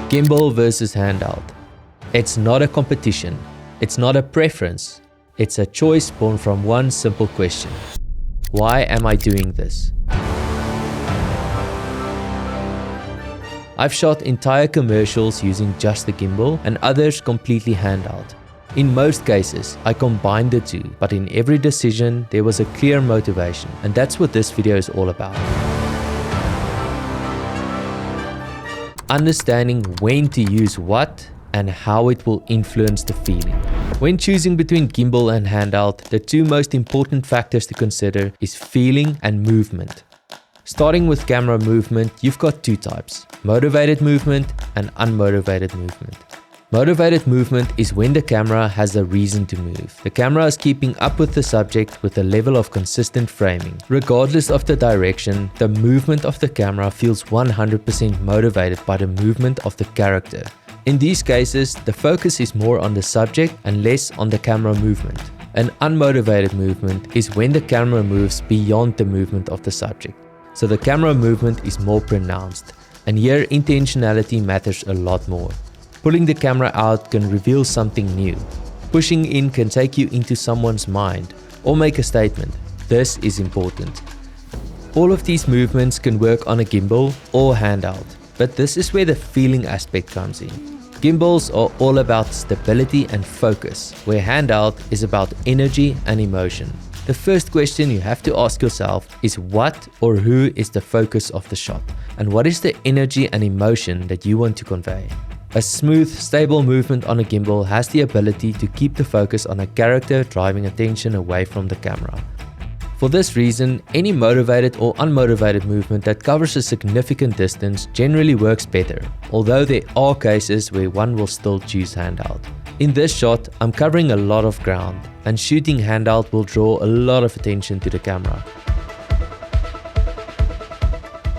Gimbal versus handheld. It's not a competition. It's not a preference. It's a choice born from one simple question. Why am I doing this? I've shot entire commercials using just the gimbal and others completely handheld. In most cases, I combined the two, but in every decision there was a clear motivation, and that's what this video is all about. Understanding when to use what and how it will influence the feeling. When choosing between gimbal and handheld, the two most important factors to consider is feeling and movement. Starting with camera movement, you've got two types, motivated movement and unmotivated movement. Motivated movement is when the camera has a reason to move. The camera is keeping up with the subject with a level of consistent framing. Regardless of the direction, the movement of the camera feels 100% motivated by the movement of the character. In these cases, the focus is more on the subject and less on the camera movement. An unmotivated movement is when the camera moves beyond the movement of the subject. So the camera movement is more pronounced, and here intentionality matters a lot more. Pulling the camera out can reveal something new. Pushing in can take you into someone's mind or make a statement. This is important. All of these movements can work on a gimbal or handheld, but this is where the feeling aspect comes in. Gimbals are all about stability and focus, where handheld is about energy and emotion. The first question you have to ask yourself is what or who is the focus of the shot, and what is the energy and emotion that you want to convey. A smooth, stable movement on a gimbal has the ability to keep the focus on a character driving attention away from the camera. For this reason, any motivated or unmotivated movement that covers a significant distance generally works better, although there are cases where one will still choose handheld. In this shot, I'm covering a lot of ground, and shooting handheld will draw a lot of attention to the camera.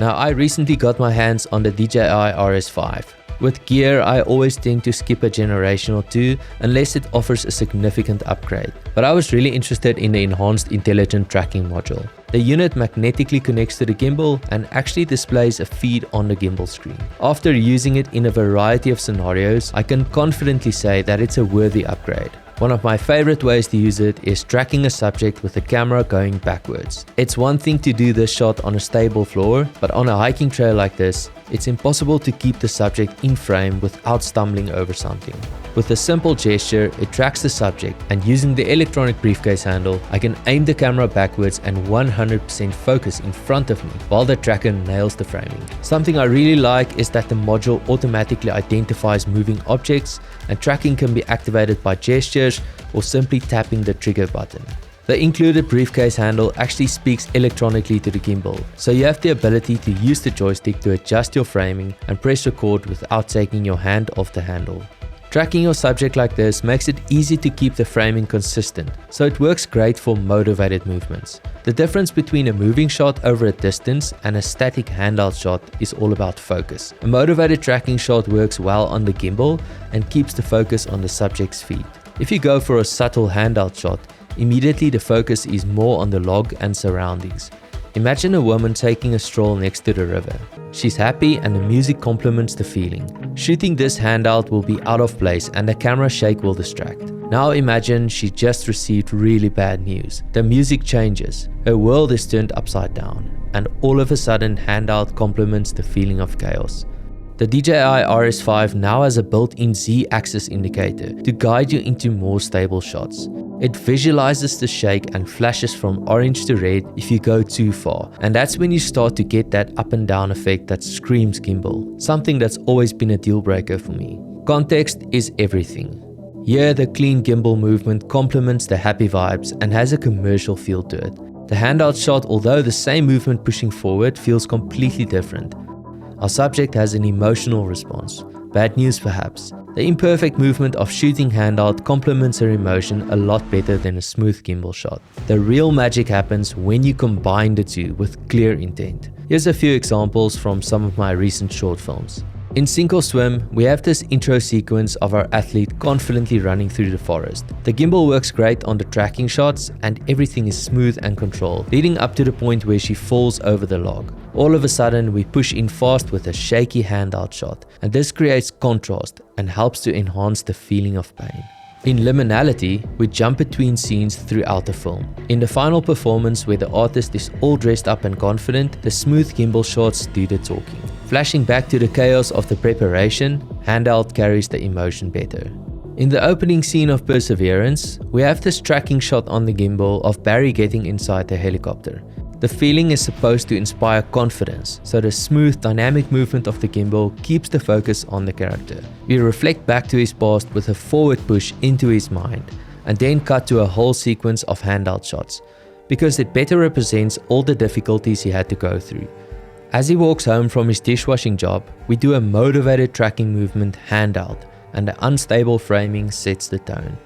Now, I recently got my hands on the DJI RS5. With gear, I always tend to skip a generation or two unless it offers a significant upgrade. But I was really interested in the enhanced intelligent tracking module. The unit magnetically connects to the gimbal and actually displays a feed on the gimbal screen. After using it in a variety of scenarios, I can confidently say that it's a worthy upgrade. One of my favorite ways to use it is tracking a subject with the camera going backwards. It's one thing to do this shot on a stable floor, but on a hiking trail like this, it's impossible to keep the subject in frame without stumbling over something. With a simple gesture, it tracks the subject, and using the electronic briefcase handle, I can aim the camera backwards and 100% focus in front of me while the tracker nails the framing. Something I really like is that the module automatically identifies moving objects, and tracking can be activated by gestures or simply tapping the trigger button. The included briefcase handle actually speaks electronically to the gimbal, so you have the ability to use the joystick to adjust your framing and press record without taking your hand off the handle. Tracking your subject like this makes it easy to keep the framing consistent, so it works great for motivated movements. The difference between a moving shot over a distance and a static handheld shot is all about focus. A motivated tracking shot works well on the gimbal and keeps the focus on the subject's feet. If you go for a subtle handheld shot, immediately the focus is more on the log and surroundings. Imagine a woman taking a stroll next to the river. She's happy and the music complements the feeling. Shooting this handheld will be out of place and the camera shake will distract. Now imagine she just received really bad news. The music changes, her world is turned upside down, and all of a sudden handheld complements the feeling of chaos. The DJI RS5 now has a built-in Z-axis indicator to guide you into more stable shots. It visualizes the shake and flashes from orange to red if you go too far, and that's when you start to get that up and down effect that screams gimbal, something that's always been a deal breaker for me. Context is everything. Here, the clean gimbal movement complements the happy vibes and has a commercial feel to it. The handheld shot, although the same movement pushing forward, feels completely different. Our subject has an emotional response. Bad news perhaps. The imperfect movement of shooting handheld complements her emotion a lot better than a smooth gimbal shot. The real magic happens when you combine the two with clear intent. Here's a few examples from some of my recent short films. In Sink or Swim, we have this intro sequence of our athlete confidently running through the forest. The gimbal works great on the tracking shots and everything is smooth and controlled, leading up to the point where she falls over the log. All of a sudden we push in fast with a shaky handheld shot, and this creates contrast and helps to enhance the feeling of pain. In liminality, we jump between scenes throughout the film. In the final performance where the artist is all dressed up and confident, the smooth gimbal shots do the talking. Flashing back to the chaos of the preparation, handheld carries the emotion better. In the opening scene of Perseverance, we have this tracking shot on the gimbal of Barry getting inside the helicopter. The feeling is supposed to inspire confidence, so the smooth, dynamic movement of the gimbal keeps the focus on the character. We reflect back to his past with a forward push into his mind, and then cut to a whole sequence of handheld shots, because it better represents all the difficulties he had to go through. As he walks home from his dishwashing job, we do a motivated tracking movement handheld, and the unstable framing sets the tone.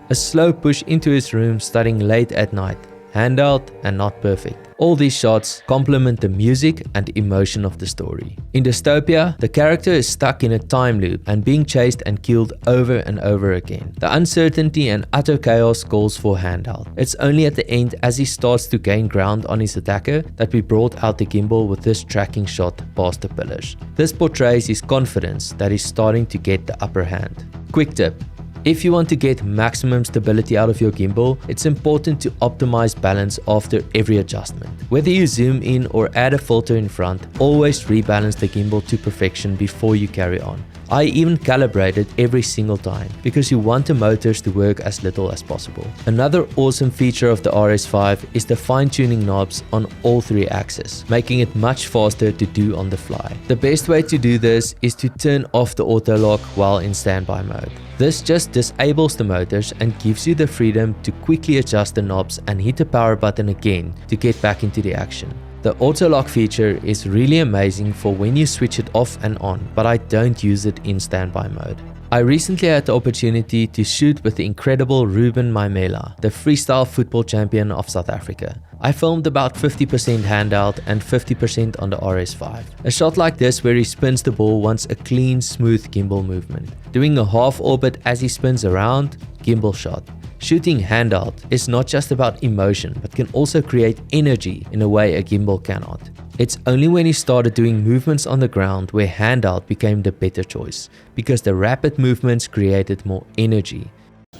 A slow push into his room studying late at night, handheld and not perfect. All these shots complement the music and emotion of the story. In Dystopia, the character is stuck in a time loop and being chased and killed over and over again. The uncertainty and utter chaos calls for handheld. It's only at the end, as he starts to gain ground on his attacker, that we brought out the gimbal with this tracking shot past the pillars. This portrays his confidence that he's starting to get the upper hand. Quick tip: if you want to get maximum stability out of your gimbal, it's important to optimize balance after every adjustment. Whether you zoom in or add a filter in front, always rebalance the gimbal to perfection before you carry on. I even calibrate it every single time, because you want the motors to work as little as possible. Another awesome feature of the RS5 is the fine-tuning knobs on all three axes, making it much faster to do on the fly. The best way to do this is to turn off the auto lock while in standby mode. This just disables the motors and gives you the freedom to quickly adjust the knobs and hit the power button again to get back into the action. The auto lock feature is really amazing for when you switch it off and on, but I don't use it in standby mode. I recently had the opportunity to shoot with the incredible Reubn Maimela, the freestyle football champion of South Africa. I filmed about 50% handheld and 50% on the RS5. A shot like this where he spins the ball wants a clean, smooth gimbal movement. Doing a half orbit as he spins around, gimbal shot. Shooting handheld is not just about emotion, but can also create energy in a way a gimbal cannot. It's only when he started doing movements on the ground where handheld became the better choice, because the rapid movements created more energy.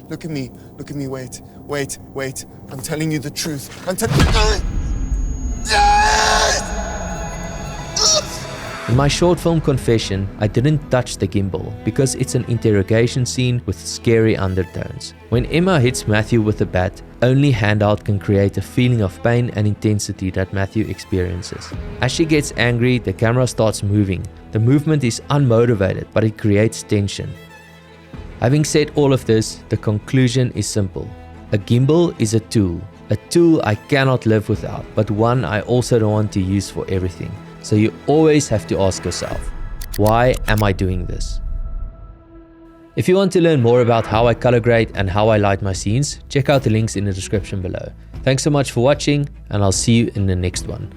Look at me, wait. I'm telling you the truth. I'm telling you. In my short film Confession, I didn't touch the gimbal because it's an interrogation scene with scary undertones. When Emma hits Matthew with a bat, only handheld can create a feeling of pain and intensity that Matthew experiences. As she gets angry, the camera starts moving. The movement is unmotivated, but it creates tension. Having said all of this, the conclusion is simple. A gimbal is a tool I cannot live without, but one I also don't want to use for everything. So you always have to ask yourself, why am I doing this? If you want to learn more about how I color grade and how I light my scenes, check out the links in the description below. Thanks so much for watching, and I'll see you in the next one.